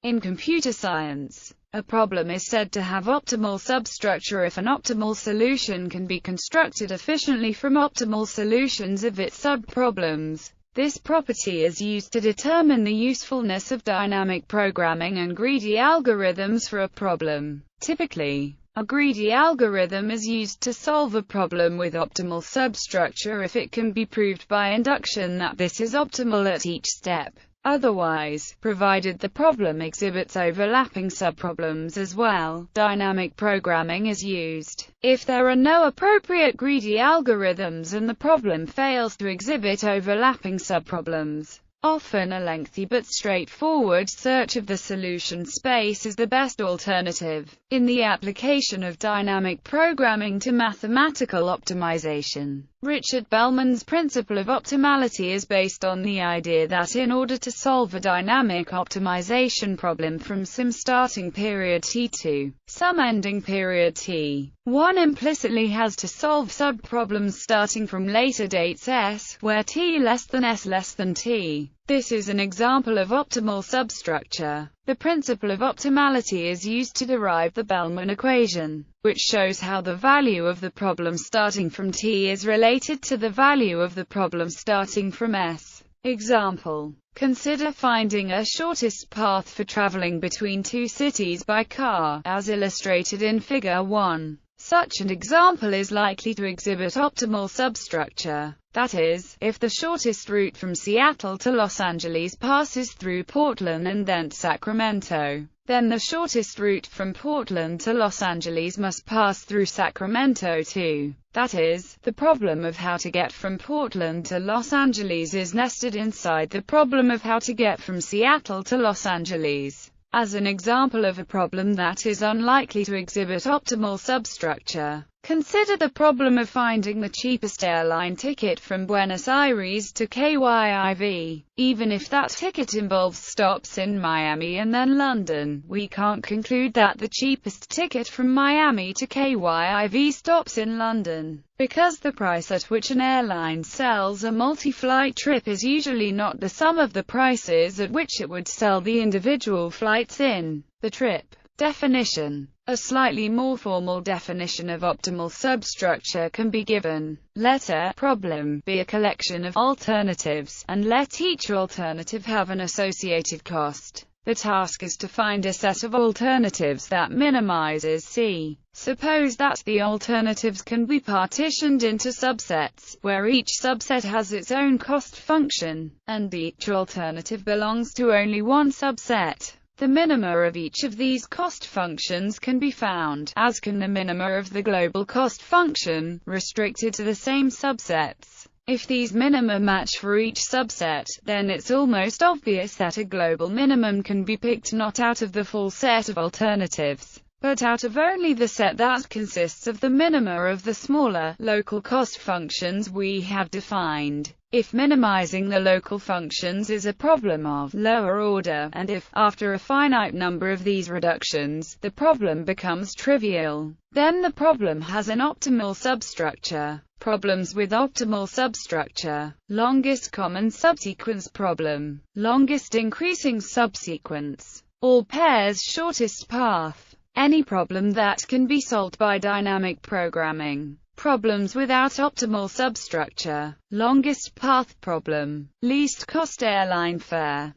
In computer science, a problem is said to have optimal substructure if an optimal solution can be constructed efficiently from optimal solutions of its subproblems. This property is used to determine the usefulness of dynamic programming and greedy algorithms for a problem. Typically, a greedy algorithm is used to solve a problem with optimal substructure if it can be proved by induction that this is optimal at each step. Otherwise, provided the problem exhibits overlapping subproblems as well, dynamic programming is used. If there are no appropriate greedy algorithms and the problem fails to exhibit overlapping subproblems, often a lengthy but straightforward search of the solution space is the best alternative. In the application of dynamic programming to mathematical optimization, Richard Bellman's principle of optimality is based on the idea that in order to solve a dynamic optimization problem from some starting period t to some ending period t, one implicitly has to solve subproblems starting from later dates s, where t less than s less than t. This is an example of optimal substructure. The principle of optimality is used to derive the Bellman equation, which shows how the value of the problem starting from t is related to the value of the problem starting from s. Example: consider finding a shortest path for traveling between two cities by car, as illustrated in Figure 1. Such an example is likely to exhibit optimal substructure. That is, if the shortest route from Seattle to Los Angeles passes through Portland and then Sacramento, then the shortest route from Portland to Los Angeles must pass through Sacramento too. That is, the problem of how to get from Portland to Los Angeles is nested inside the problem of how to get from Seattle to Los Angeles. As an example of a problem that is unlikely to exhibit optimal substructure, consider the problem of finding the cheapest airline ticket from Buenos Aires to KYIV. Even if that ticket involves stops in Miami and then London, we can't conclude that the cheapest ticket from Miami to KYIV stops in London, because the price at which an airline sells a multi-flight trip is usually not the sum of the prices at which it would sell the individual flights in the trip. Definition. A slightly more formal definition of optimal substructure can be given. Let a problem be a collection of alternatives, and let each alternative have an associated cost. The task is to find a set of alternatives that minimizes C. Suppose that the alternatives can be partitioned into subsets, where each subset has its own cost function, and each alternative belongs to only one subset. The minima of each of these cost functions can be found, as can the minima of the global cost function, restricted to the same subsets. If these minima match for each subset, then it's almost obvious that a global minimum can be picked not out of the full set of alternatives, but out of only the set that consists of the minima of the smaller, local cost functions we have defined. If minimizing the local functions is a problem of lower order, and if, after a finite number of these reductions, the problem becomes trivial, then the problem has an optimal substructure. Problems with optimal substructure. Longest common subsequence problem. Longest increasing subsequence. All pairs shortest path. Any problem that can be solved by dynamic programming. Problems without optimal substructure. Longest path problem. Least cost airline fare.